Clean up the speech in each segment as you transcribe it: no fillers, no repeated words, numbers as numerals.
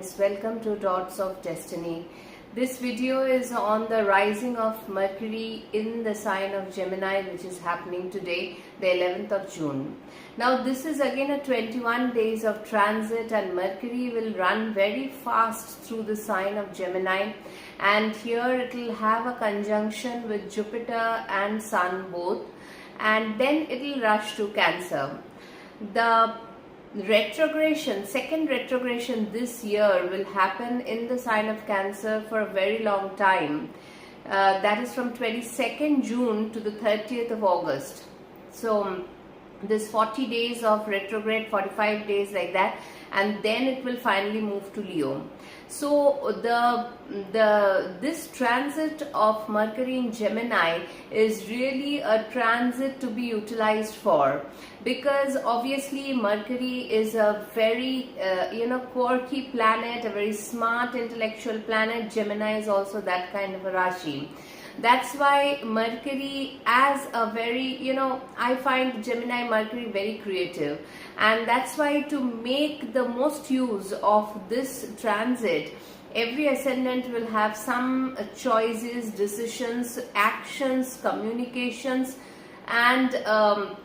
Welcome to Dots of Destiny. This video is on the rising of Mercury in the sign of Gemini, which is happening today, the 11th of June. Now this is again a 21 days of transit, and Mercury will run very fast through the sign of Gemini, and here it will have a conjunction with Jupiter and Sun both, and then it will rush to Cancer. The second retrogression this year will happen in the sign of Cancer for a very long time. That is from 22nd June to the 30th of August. So this 40 days of retrograde, 45 days like that, and then it will finally move to Leo. So this transit of Mercury in Gemini is really a transit to be utilized for, because obviously Mercury is a very quirky planet, a very smart intellectual planet. Gemini is also that kind of a Rashi. That's why Mercury as a very, I find Gemini Mercury very creative, and that's why to make the most use of this transit, every ascendant will have some choices, decisions, actions, communications, and a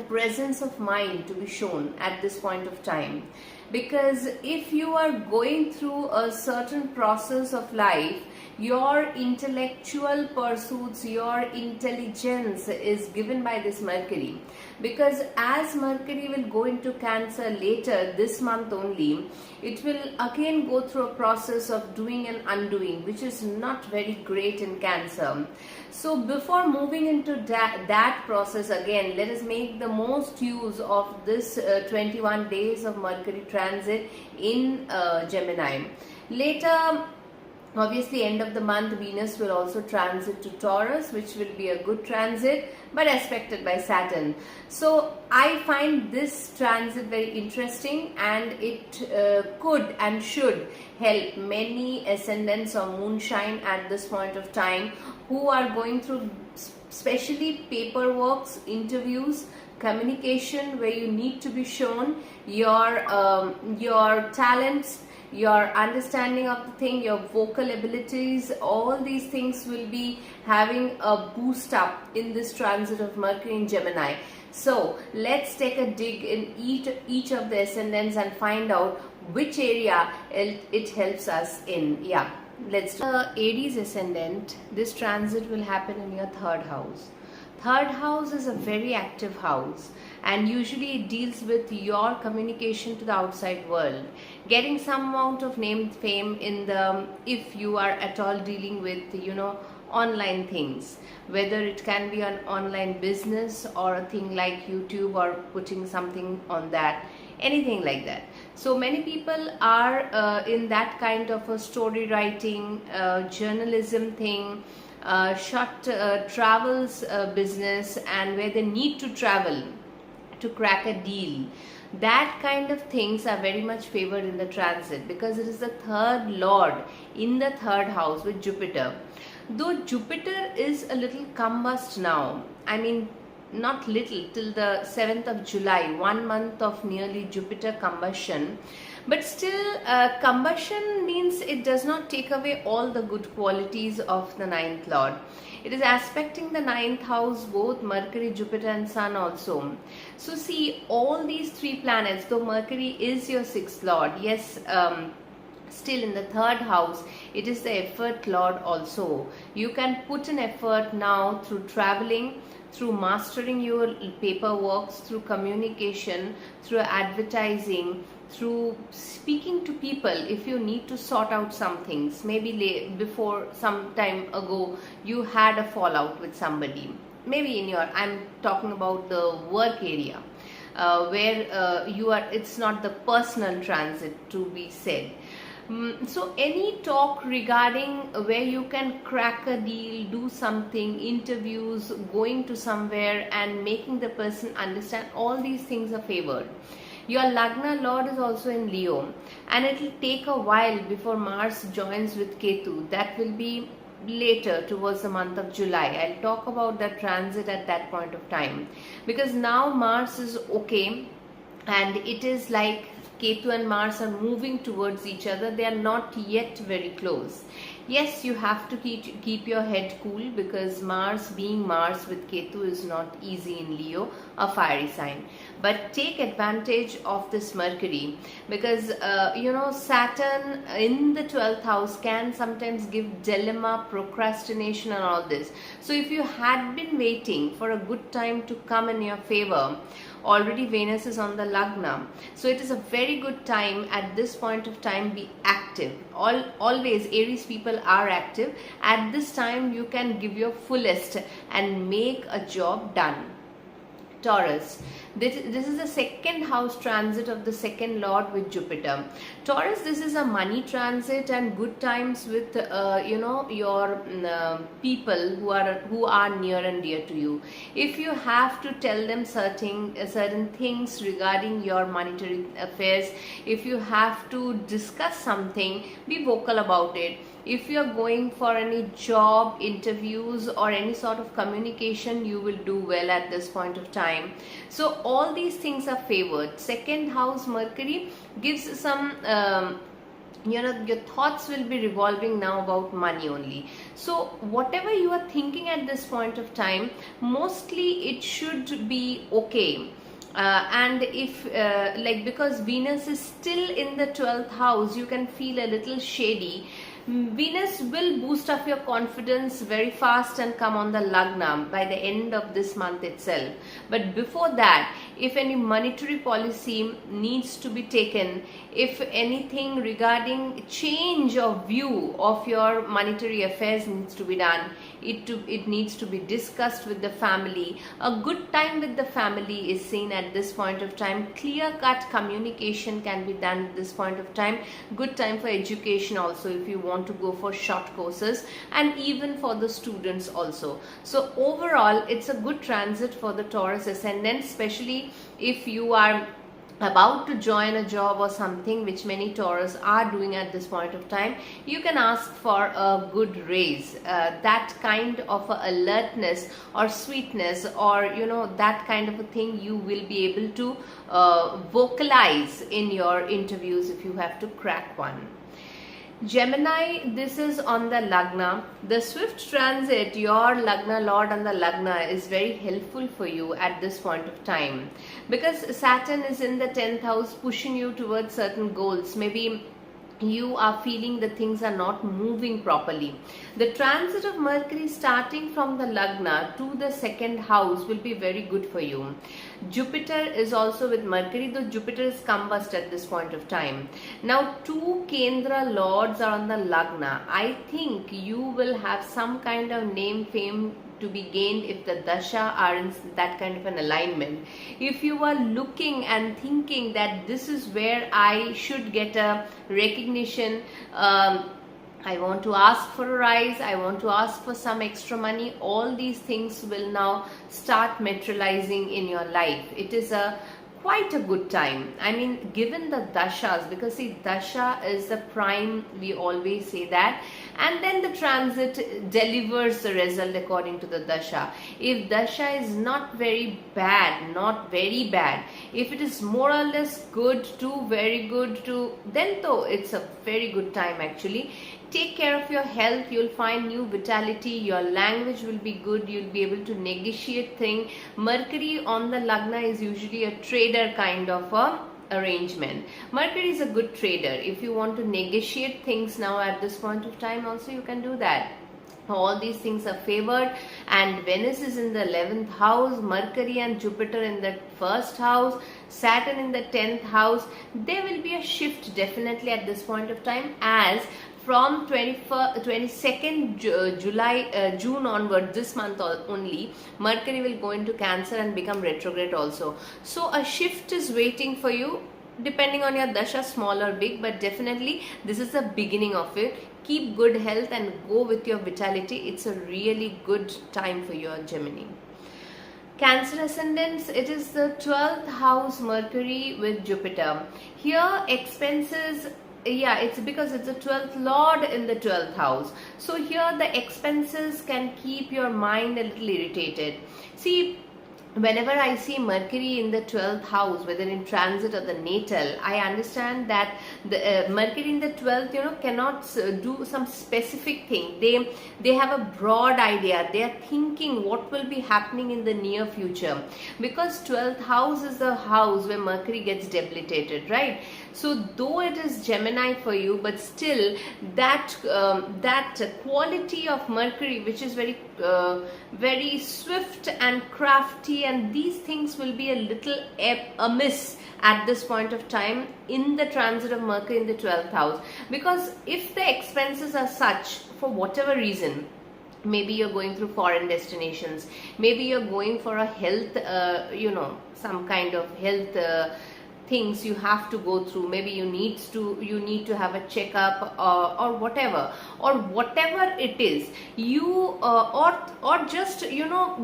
presence of mind to be shown at this point of time. Because if you are going through a certain process of life, your intellectual pursuits, your intelligence is given by this Mercury. Because as Mercury will go into Cancer later this month only, it will again go through a process of doing and undoing, which is not very great in Cancer. So before moving into that process again, let us make the most use of this 21 days of Mercury transit in Gemini. Later, obviously end of the month, Venus will also transit to Taurus, which will be a good transit, but aspected by Saturn. So I find this transit very interesting, and it could and should help many ascendants or moonshine at this point of time who are going through especially paperwork, interviews, communication, where you need to be shown your talents, your understanding of the thing, your vocal abilities. All these things will be having a boost up in this transit of Mercury in Gemini. So let's take a dig in each of the ascendants and find out which area it helps us in. Yeah, let's do Aries ascendant. This transit will happen in your third house. Third house is a very active house, and usually it deals with your communication to the outside world, getting some amount of name, fame in the, if you are at all dealing with online things, whether it can be an online business or a thing like YouTube or putting something on that, anything like that. So many people are in that kind of a story writing, journalism thing, short travels business, and where they need to travel to crack a deal. That kind of things are very much favored in the transit, because it is the third lord in the third house with Jupiter. Though Jupiter is a little combust now, I mean not little, till the 7th of July, 1 month of nearly Jupiter combustion. But still, combustion means it does not take away all the good qualities of the ninth lord. It is aspecting the ninth house, both Mercury, Jupiter and Sun also. So see, all these three planets, though Mercury is your sixth lord, yes, still in the third house, it is the effort lord also. You can put an effort now through traveling, through mastering your paperwork, through communication, through advertising, through speaking to people. If you need to sort out some things, maybe before some time ago you had a fallout with somebody, maybe in your, I'm talking about the work area, where you are, it's not the personal transit to be said. So any talk regarding where you can crack a deal, do something, interviews, going to somewhere and making the person understand, all these things are favored. Your Lagna Lord is also in Leo, and it will take a while before Mars joins with Ketu. That will be later towards the month of July. I'll talk about that transit at that point of time, because now Mars is okay, and it is like Ketu and Mars are moving towards each other. They are not yet very close. Yes, you have to keep your head cool, because Mars being Mars with Ketu is not easy in Leo, a fiery sign. But take advantage of this Mercury, because Saturn in the 12th house can sometimes give dilemma, procrastination and all this. So if you had been waiting for a good time to come in your favor, already Venus is on the Lagna, so it is a very good time at this point of time. Be active. Always Aries people are active. At this time you can give your fullest and make a job done. Taurus, this is the second house transit of the second lord with Jupiter. Taurus, this is a money transit and good times with your people who are near and dear to you. If you have to tell them certain things regarding your monetary affairs, if you have to discuss something, be vocal about it. If you are going for any job interviews or any sort of communication, you will do well at this point of time. So all these things are favored. Second house Mercury gives some your thoughts will be revolving now about money only. So whatever you are thinking at this point of time, mostly it should be okay. And if because Venus is still in the 12th house, you can feel a little shady. Venus will boost up your confidence very fast and come on the Lagna by the end of this month itself. But before that, if any monetary policy needs to be taken, if anything regarding change of view of your monetary affairs needs to be done, it needs to be discussed with the family. A good time with the family is seen at this point of time. Clear-cut communication can be done at this point of time. Good time for education also, if you want to go for short courses, and even for the students also. So overall, it's a good transit for the Taurus ascendant, especially if you are about to join a job or something, which many Taurus are doing at this point of time. You can ask for a good raise. That kind of alertness or sweetness, or that kind of a thing, you will be able to vocalize in your interviews if you have to crack one. Gemini, this is on the Lagna. The swift transit, your Lagna Lord on the Lagna, is very helpful for you at this point of time, because Saturn is in the 10th house pushing you towards certain goals. Maybe you are feeling that things are not moving properly. The transit of Mercury starting from the Lagna to the second house will be very good for you. Jupiter is also with Mercury, though Jupiter is combust at this point of time. Now, two Kendra lords are on the Lagna. I think you will have some kind of name, fame to be gained if the dasha are in that kind of an alignment. If you are looking and thinking that this is where I should get a recognition, I want to ask for a rise, I want to ask for some extra money, all these things will now start materializing in your life. It is quite a good time. I mean, given the dashas, because see, dasha is the prime, we always say that, and then the transit delivers the result according to the dasha. If dasha is not very bad, not very bad, if it is more or less good to very good to, then though it's a very good time actually. Take care of your health, you'll find new vitality, your language will be good, you'll be able to negotiate things. Mercury on the Lagna is usually a trader kind of a arrangement. Mercury is a good trader. If you want to negotiate things now at this point of time also, you can do that. All these things are favored, and Venus is in the 11th house, Mercury and Jupiter in the 1st house, Saturn in the 10th house. There will be a shift definitely at this point of time, as from 22nd June onward, this month only, Mercury will go into Cancer and become retrograde also. So a shift is waiting for you, depending on your dasha, small or big, but definitely this is the beginning of it. Keep good health and go with your vitality. It's a really good time for your Gemini. Cancer ascendants, it is the 12th house Mercury with Jupiter. Here expenses, yeah, it's because it's the 12th lord in the 12th house. So here the expenses can keep your mind a little irritated. See, whenever I see Mercury in the 12th house, whether in transit or the natal, I understand that the Mercury in the 12th, cannot do some specific thing. They have a broad idea. They are thinking what will be happening in the near future, because 12th house is the house where Mercury gets debilitated, right? So though it is Gemini for you, but still that quality of Mercury, which is very swift and crafty, and these things will be a little amiss at this point of time in the transit of Mercury in the 12th house. Because if the expenses are such, for whatever reason, maybe you're going through foreign destinations, maybe you're going for a health, some kind of health things you have to go through, maybe you need to have a checkup, or whatever it is, you or just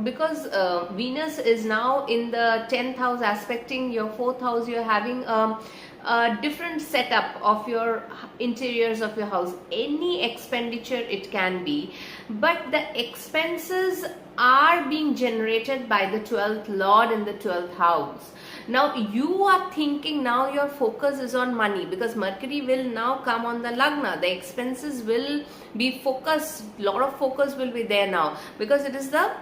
because Venus is now in the 10th house aspecting your 4th house, you're having a different setup of your interiors of your house. Any expenditure it can be, but the expenses are being generated by the 12th lord in the 12th house. Now you are thinking, now your focus is on money, because Mercury will now come on the Lagna. The expenses will be focused, lot of focus will be there now, because it is the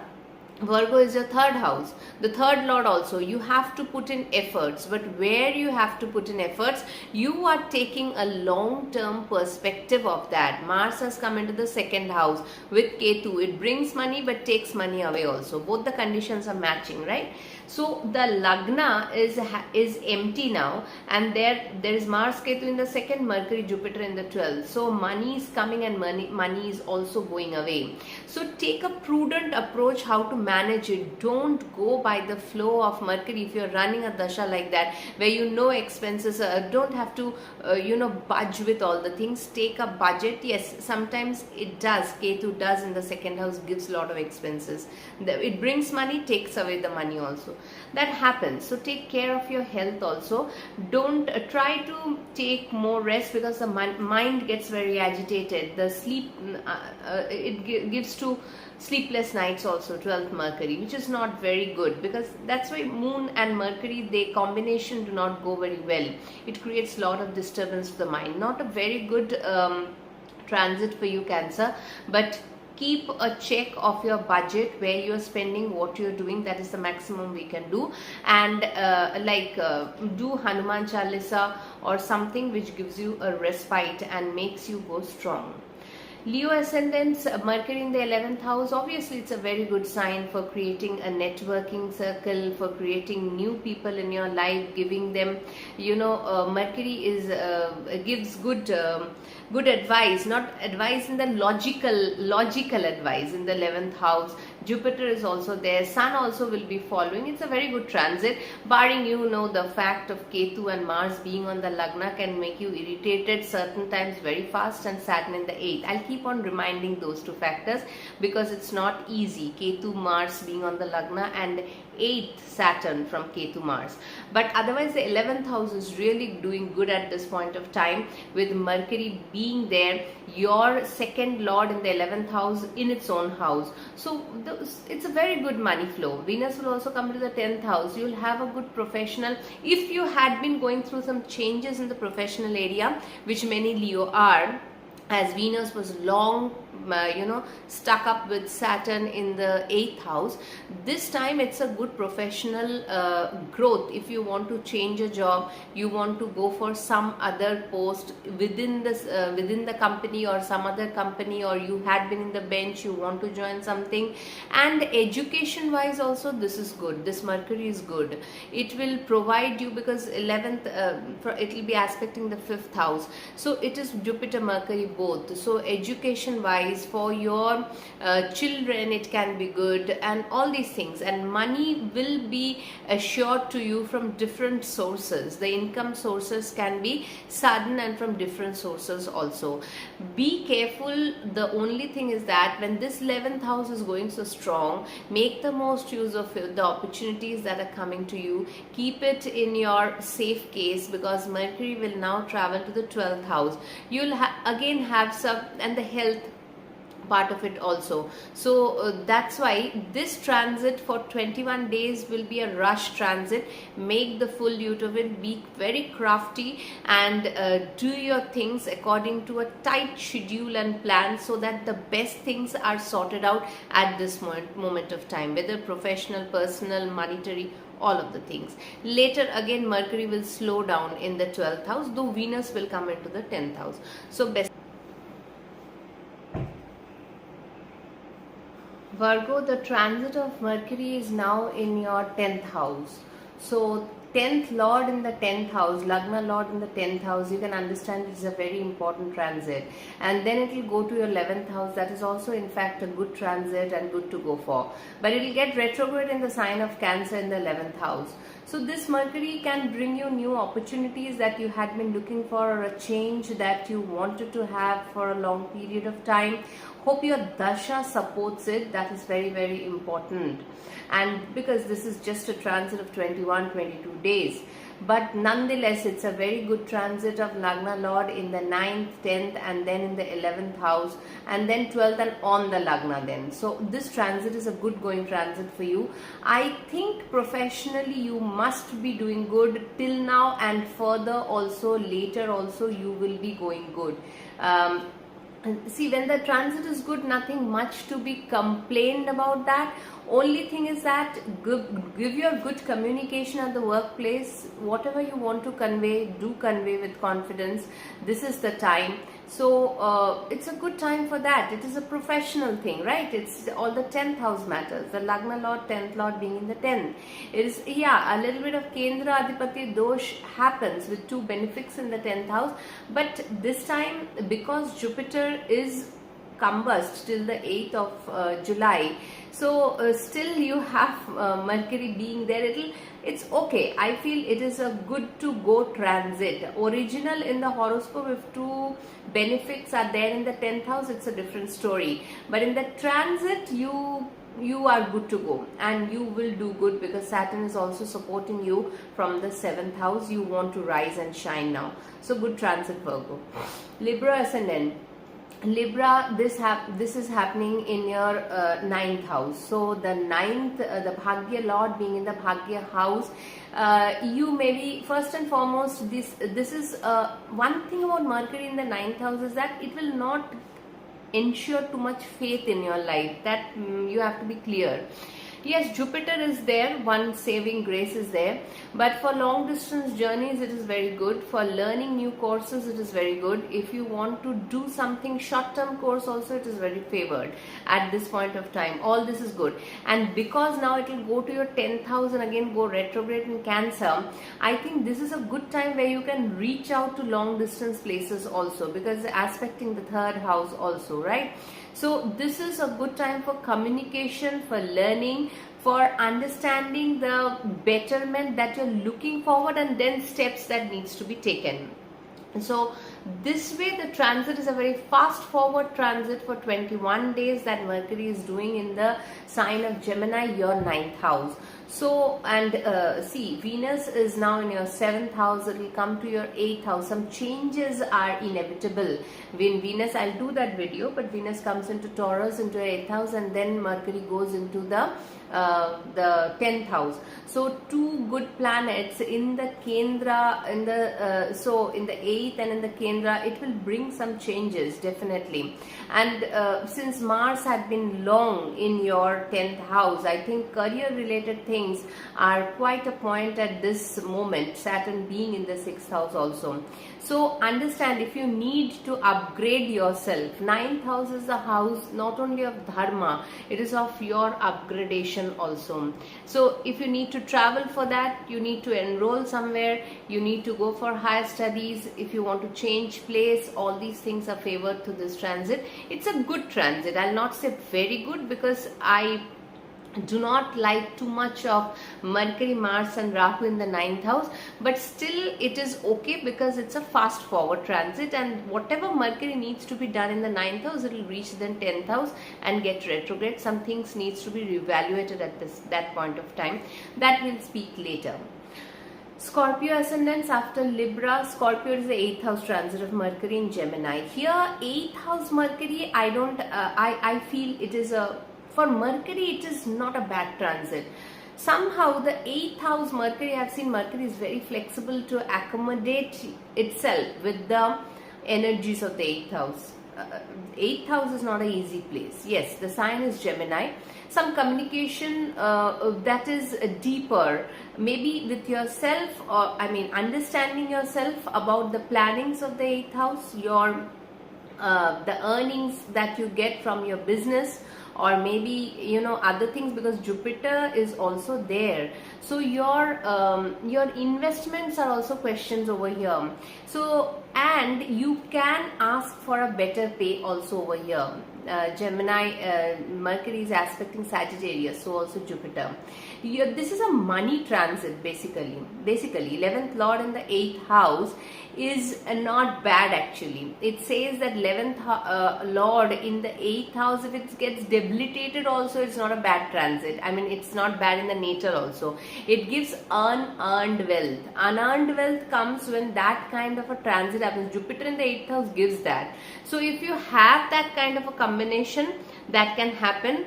Virgo is your 3rd house, the 3rd lord also. You have to put in efforts, but where you have to put in efforts, you are taking a long-term perspective of that. Mars has come into the 2nd house with Ketu. It brings money but takes money away also. Both the conditions are matching, right? So the Lagna is empty now, and there is Mars Ketu in the 2nd, Mercury Jupiter in the 12th. So money is coming and money is also going away. So take a prudent approach how to manage it. Don't go by the flow of Mercury. If you're running a dasha like that, where expenses, don't have to budge with all the things. Take a budget. Yes, sometimes it does. Ketu does in the 2nd house, gives a lot of expenses. It brings money, takes away the money also. That happens. So take care of your health also. Don't try to take more rest, because the mind gets very agitated. The sleep, it gives to sleepless nights also, 12th Mercury, which is not very good, because that's why Moon and Mercury, they combination do not go very well. It creates a lot of disturbance to the mind. Not a very good transit for you, Cancer, but keep a check of your budget, where you're spending, what you're doing. That is the maximum we can do. And do Hanuman Chalisa or something which gives you a respite and makes you go strong. Leo ascendants, Mercury in the 11th house, obviously it's a very good sign for creating a networking circle, for creating new people in your life, giving them, Mercury gives good advice, not advice in the logical advice in the 11th house. Jupiter is also there, Sun also will be following. It's a very good transit, barring the fact of Ketu and Mars being on the Lagna can make you irritated certain times very fast, and Saturn in the 8th. I'll keep on reminding those two factors, because it's not easy. Ketu Mars being on the Lagna, and 8th Saturn from Ketu Mars. But otherwise the 11th house is really doing good at this point of time, with Mercury being there, your 2nd lord in the 11th house in its own house. So it's a very good money flow. Venus will also come to the 10th house. You'll have a good professional. If you had been going through some changes in the professional area, which many Leo are, as Venus was long stuck up with Saturn in the 8th house, this time it's a good professional growth. If you want to change a job, you want to go for some other post within the company or some other company, or you had been in the bench, you want to join something. And education wise also, this is good. This Mercury is good. It will provide you, because 11th it will be aspecting the 5th house, so it is Jupiter Mercury both. So education wise, for your children, it can be good, and all these things. And money will be assured to you from different sources. The income sources can be sudden and from different sources also. Be careful. The only thing is that when this 11th house is going so strong, make the most use of the opportunities that are coming to you. Keep it in your safe case, because Mercury will now travel to the 12th house. You'll again have some, and the health part of it also. So that's why this transit for 21 days will be a rush transit. Make the full use of it, be very crafty, and do your things according to a tight schedule and plan, so that the best things are sorted out at this moment of time, whether professional, personal, monetary, all of the things. Later again Mercury will slow down in the 12th house, though Venus will come into the 10th house. So best Virgo, the transit of Mercury is now in your 10th house. So 10th Lord in the 10th house, Lagna Lord in the 10th house, you can understand it's a very important transit. And then it will go to your 11th house. That is also in fact a good transit and good to go for. But it will get retrograde in the sign of Cancer in the 11th house. So this Mercury can bring you new opportunities that you had been looking for, or a change that you wanted to have for a long period of time. Hope your dasha supports it. That is very, very important. And because this is just a transit of 21-22 days, but nonetheless it's a very good transit of Lagna Lord in the 9th, 10th, and then in the 11th house, and then 12th and on the Lagna then. So this transit is a good going transit for you. I think professionally you must be doing good till now, and further also later also you will be going good. See, when the transit is good, nothing much to be complained about that. Only thing is that give your good communication at the workplace. Whatever you want to convey, do convey with confidence. This is the time. So it's a good time for that. It is a professional thing, right? It's all the 10th house matters. The Lagna Lord, 10th Lord being in the 10th. It is, yeah, a little bit of Kendra Adhipati dosh happens with 2 benefics in the 10th house. But this time, because Jupiter is combust till the 8th of July, so still you have Mercury being there. It's okay. I feel it is a good to go transit. Original in the horoscope, if 2 benefics are there in the 10th house, it's a different story. But in the transit, you are good to go, and you will do good because Saturn is also supporting you from the 7th house. You want to rise and shine now. So good transit, Virgo. Libra ascendant. Libra, this is happening in your 9th house. So the 9th, the Bhagya Lord being in the Bhagya house, you may be, first and foremost, this is one thing about Mercury in the 9th house is that it will not ensure too much faith in your life. That you have to be clear. Yes, Jupiter is there, one saving grace is there, but for long distance journeys it is very good. For learning new courses it is very good. If you want to do something short term course also, it is very favored at this point of time. All this is good, and because now it will go to your 10th house and again go retrograde in Cancer, I think this is a good time where you can reach out to long distance places also, because aspecting the 3rd house also, right? So this is a good time for communication, for learning, for understanding the betterment that you're looking forward, and then steps that needs to be taken. So this way the transit is a very fast forward transit for 21 days that Mercury is doing in the sign of Gemini, your 9th house. So, and see, Venus is now in your 7th house. It will come to your 8th house. Some changes are inevitable when Venus, I'll do that video, but Venus comes into Taurus into your 8th house, and then Mercury goes into the 10th house. So 2 good planets in the Kendra, in the so in the 8th and in the Kendra, it will bring some changes definitely. And since Mars had been long in your 10th house, I think career related things are quite a point at this moment, Saturn being in the 6th house also. So understand, if you need to upgrade yourself, 9th house is the house not only of dharma, it is of your upgradation also. So if you need to travel for that, you need to enroll somewhere, you need to go for higher studies, if you want to change place, all these things are favored to this transit. It's a good transit. I'll not say very good, because I do not like too much of Mercury, Mars and Rahu in the 9th house, but still it is okay because it's a fast forward transit, and whatever Mercury needs to be done in the 9th house, it will reach the 10th house and get retrograde. Some things needs to be reevaluated at that point of time. That we'll speak later. Scorpio ascendants after Libra. Scorpio is the 8th house transit of Mercury in Gemini. Here 8th house Mercury, I feel it is for Mercury it is not a bad transit. Somehow the 8th house Mercury, I have seen Mercury is very flexible to accommodate itself with the energies of the 8th house. 8th house is not an easy place. Yes, the sign is Gemini. Some communication that is deeper, maybe with yourself, or understanding yourself about the plannings of the 8th house, your the earnings that you get from your business, or maybe other things, because Jupiter is also there. So your investments are also questions over here. So, and you can ask for a better pay also over here. Gemini, Mercury is aspecting Sagittarius, so also Jupiter. This is a money transit basically. 11th Lord in the 8th house is not bad actually. It says that 11th Lord in the 8th house, if it gets debilitated also, it's not a bad transit. It's not bad in the nature also. It gives unearned wealth. Unearned wealth comes when that kind of a transit happens. Jupiter in the 8th house gives that. So if you have that kind of a combination, that can happen.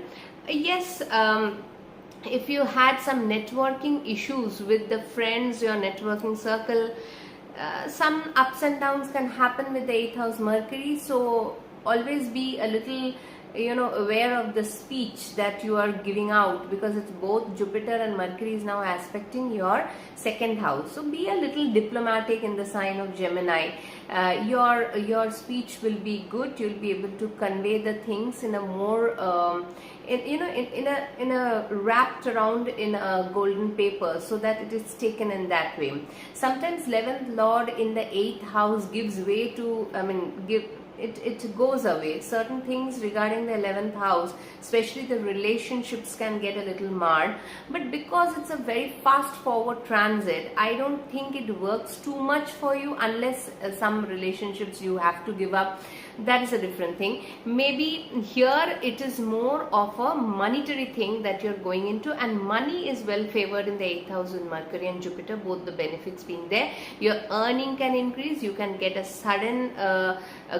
Yes, if you had some networking issues with the friends, your networking circle, some ups and downs can happen with the 8th house Mercury. So always be a little aware of the speech that you are giving out, because it's both Jupiter and Mercury is now aspecting your 2nd house. So be a little diplomatic in the sign of Gemini. Your speech will be good. You'll be able to convey the things in a more in a wrapped around in a golden paper, so that it is taken in that way. Sometimes 11th Lord in the 8th house gives way to it goes away. Certain things regarding the 11th house, especially the relationships, can get a little marred. But because it's a very fast forward transit, I don't think it works too much for you, unless some relationships you have to give up. That is a different thing. Maybe here it is more of a monetary thing that you're going into, and money is well favored in the 8th house with Mercury and Jupiter, both the benefits being there. Your earning can increase. You can get a sudden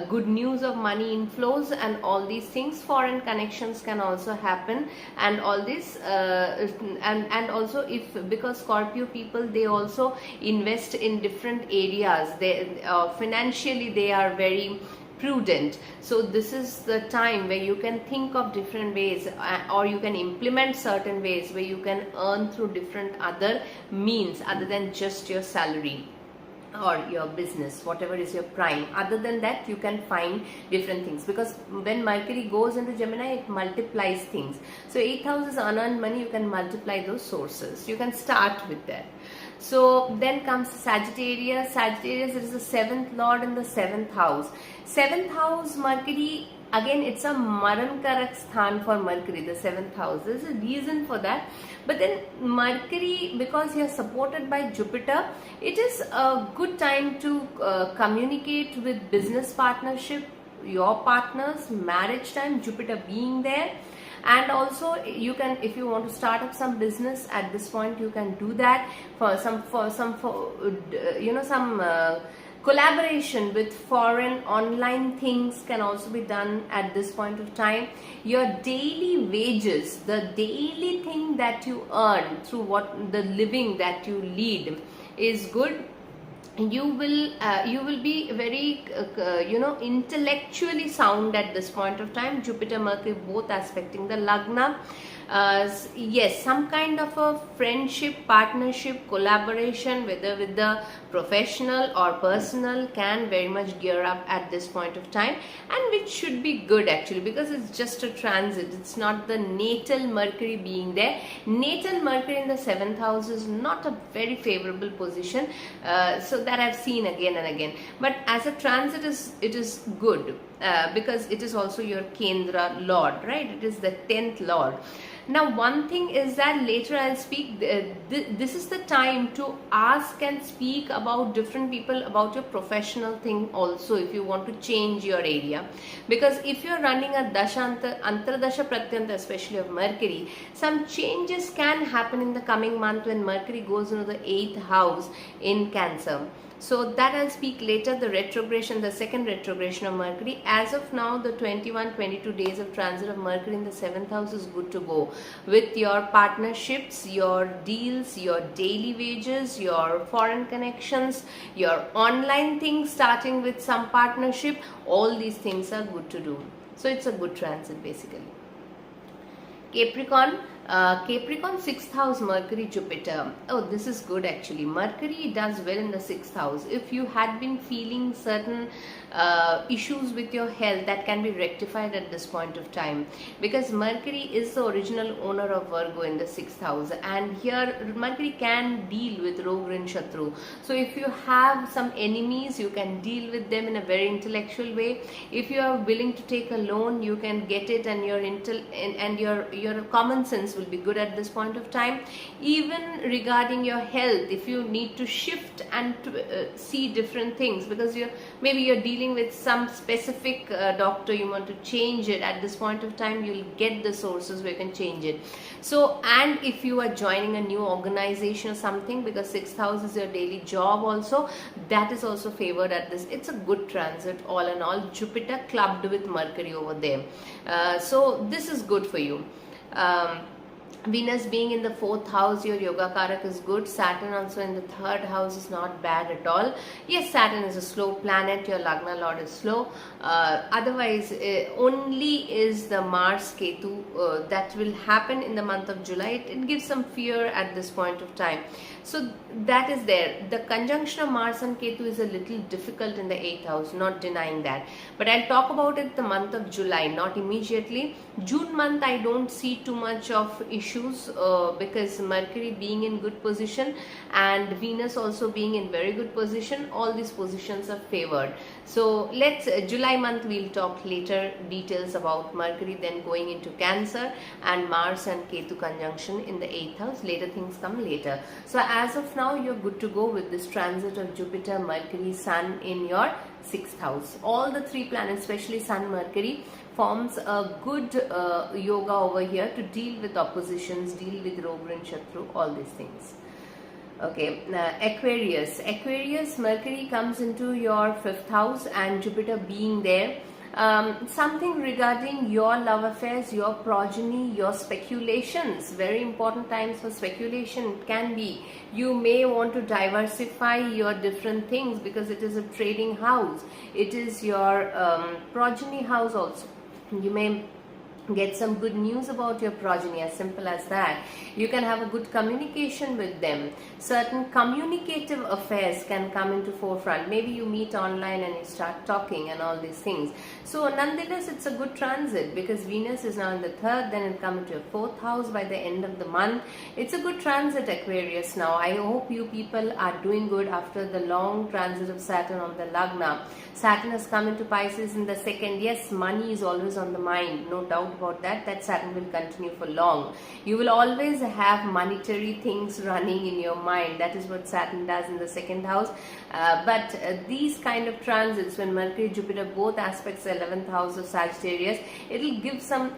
good news of money inflows and all these things. Foreign connections can also happen, and all this and also, if because Scorpio people, they also invest in different areas. They financially they are very prudent. So this is the time where you can think of different ways, or you can implement certain ways where you can earn through different other means other than just your salary or your business, whatever is your prime. Other than that, you can find different things, because when Mercury goes into Gemini, it multiplies things. So 8th house is unearned money. You can multiply those sources. You can start with that. So then comes Sagittarius. Sagittarius is the 7th Lord in the 7th house. 7th house Mercury, again, it's a Marankarak Sthan for Mercury, the 7th house. There's a reason for that. But then Mercury, because you are supported by Jupiter, it is a good time to communicate with business partnership, your partners, marriage time, Jupiter being there. And also, you can, if you want to start up some business at this point, you can do that. Some collaboration with foreign online things can also be done at this point of time. Your daily wages, the daily thing that you earn through what the living that you lead, is good. You will be very intellectually sound at this point of time. Jupiter Mercury both aspecting the Lagna. Yes, some kind of a friendship, partnership, collaboration, whether with the professional or personal, can very much gear up at this point of time, and which should be good actually, because it's just a transit. It's not the natal Mercury being there. Natal Mercury in the 7th house is not a very favorable position, so that I've seen again and again. But as a transit, it is good, because it is also your Kendra Lord, right? It is the 10th Lord. Now, one thing is that later I'll speak, this is the time to ask and speak about different people about your professional thing also, if you want to change your area. Because if you're running a Antardasha Pratyanta, especially of Mercury, some changes can happen in the coming month when Mercury goes into the 8th house in Cancer. So that I'll speak later, the retrogression, the second retrogression of Mercury. As of now, the 21-22 days of transit of Mercury in the 7th house is good to go with your partnerships, your deals, your daily wages, your foreign connections, your online things starting with some partnership. All these things are good to do. So it's a good transit basically. Capricorn, Capricorn 6th house, Mercury, Jupiter. Oh, this is good actually. Mercury does well in the 6th house. If you had been feeling certain issues with your health, that can be rectified at this point of time, because Mercury is the original owner of Virgo in the 6th house, and here Mercury can deal with Roga and Shatru. So if you have some enemies, you can deal with them in a very intellectual way. If you are willing to take a loan, you can get it, and your common sense will be good at this point of time. Even regarding your health, if you need to shift and see different things, because maybe you're dealing with some specific doctor, you want to change it at this point of time, you'll get the sources where you can change it. So, and if you are joining a new organization or something, because 6th house is your daily job also, that is also favored at this. It's a good transit all in all. Jupiter clubbed with Mercury over there, so this is good for you. Venus being in the 4th house, your yoga karak is good. Saturn also in the 3rd house is not bad at all. Yes, Saturn is a slow planet, your Lagna Lord is slow. Otherwise, only is the Mars Ketu that will happen in the month of July. It gives some fear at this point of time. So that is there. The conjunction of Mars and Ketu is a little difficult in the 8th house, not denying that. But I'll talk about it the month of July, not immediately. June month, I don't see too much of issues because Mercury being in good position and Venus also being in very good position, all these positions are favored. So let's, July month we'll talk later details about Mercury then going into Cancer and Mars and Ketu conjunction in the 8th house. Later things come later. So as of now, you're good to go with this transit of Jupiter, Mercury, Sun in your 6th house. All the 3 planets, especially Sun, Mercury, forms a good yoga over here to deal with oppositions, deal with Roga and Shatru, all these things. Okay, Aquarius. Aquarius, Mercury comes into your 5th house and Jupiter being there. Something regarding your love affairs, your progeny, your speculations. Very important times for speculation can be. You may want to diversify your different things because it is a trading house. It is your progeny house also. You may get some good news about your progeny, as simple as that. You can have a good communication with them. Certain communicative affairs can come into forefront. Maybe you meet online and you start talking and all these things. So nonetheless, it's a good transit because Venus is now in the 3rd, then it comes into your 4th house by the end of the month. It's a good transit, Aquarius. Now I hope you people are doing good after the long transit of Saturn on the Lagna. Saturn has come into Pisces in the 2nd. Yes, money is always on the mind, no doubt about that. That Saturn will continue for long. You will always have monetary things running in your mind. That is what Saturn does in the 2nd house. But these kind of transits, when Mercury, Jupiter, both aspects the 11th house of Sagittarius, it will give some,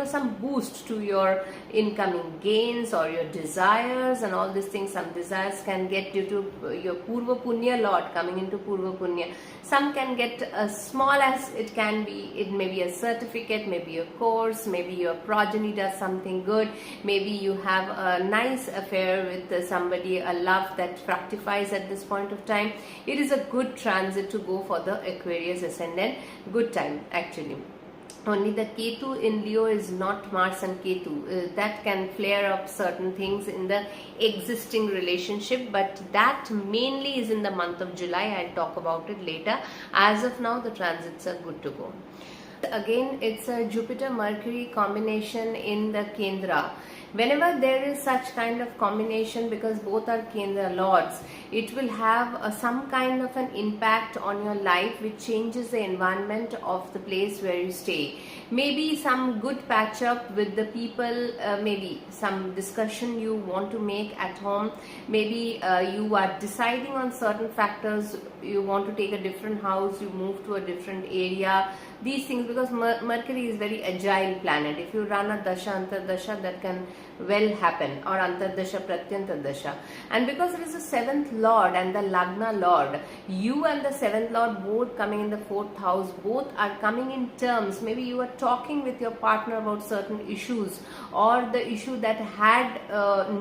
some boost to your incoming gains or your desires and all these things. Some desires can get due to your Purva Punya Lord coming into Purva Punya. Some can get as small as it can be. It may be a certificate, maybe a course, maybe your progeny does something good, maybe you have a nice affair with somebody, a love that fructifies at this point of time. It is a good transit to go for the Aquarius ascendant. Good time actually. Only the Ketu in Leo is not Mars and Ketu. That can flare up certain things in the existing relationship, but that mainly is in the month of July. I'll talk about it later. As of now, the transits are good to go. Again, it's a Jupiter-Mercury combination in the Kendra. Whenever there is such kind of combination, because both are Kendra lords, it will have some kind of an impact on your life, which changes the environment of the place where you stay. Maybe some good patch up with the people, maybe some discussion you want to make at home, maybe you are deciding on certain factors, you want to take a different house, you move to a different area, these things, because Mercury is very agile planet. If you run a dasha antardasha, that can well happen, or antardasha pratyantardasha. And because it is the 7th lord and the lagna lord, you and the 7th lord both coming in the 4th house, both are coming in terms. Maybe you are talking with your partner about certain issues, or the issue that had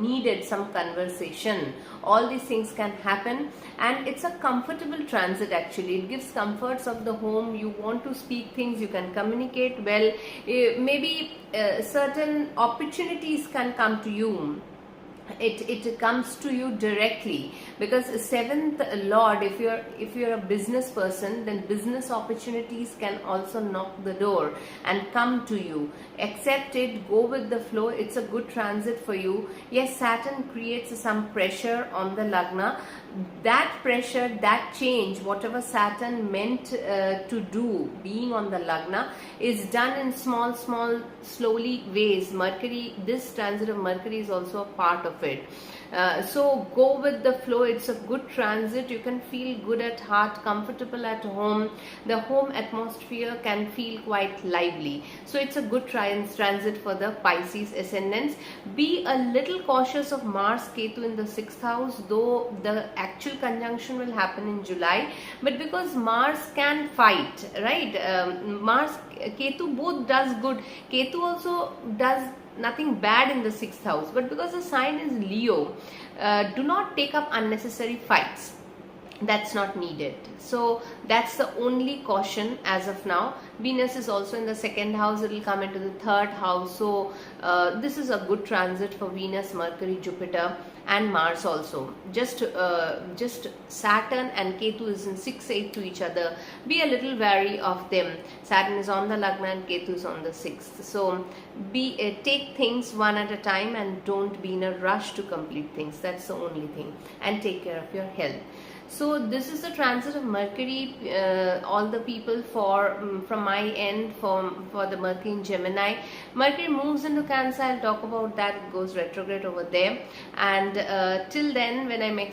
needed some conversation. All these things can happen, and it's a comfortable transit. Actually, it gives comforts of the home. You want to speak things, you can communicate well. Maybe certain opportunities can come to you. It comes to you directly, because 7th lord, if you're a business person, then business opportunities can also knock the door and come to you. Accept it, go with the flow. It's a good transit for you. Yes, Saturn creates some pressure on the lagna. That pressure, that change, whatever Saturn meant to do, being on the lagna, is done in small slowly ways. Mercury, this transit of Mercury is also a part of it. So go with the flow. It's a good transit. You can feel good at heart, comfortable at home. The home atmosphere can feel quite lively. So it's a good transit for the Pisces ascendants. Be a little cautious of Mars Ketu in the 6th house, though the actual conjunction will happen in July. But because Mars can fight, right? Mars Ketu both does good. Ketu also does nothing bad in the 6th house, but because the sign is Leo, do not take up unnecessary fights. That's not needed. So that's the only caution as of now. Venus is also in the 2nd house. It will come into the 3rd house. So this is a good transit for Venus, Mercury, Jupiter, and Mars also. Just Saturn and Ketu is in 6th, 8th to each other. Be a little wary of them. Saturn is on the lagna and Ketu is on the 6th. So take things one at a time, and don't be in a rush to complete things. That's the only thing. And take care of your health. So this is the transit of Mercury, all the people from my end for the Mercury in Gemini. Mercury moves into Cancer. I'll talk about that. It goes retrograde over there. And till then, when I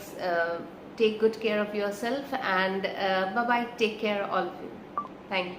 take good care of yourself, and bye-bye. Take care, all of you. Thank you.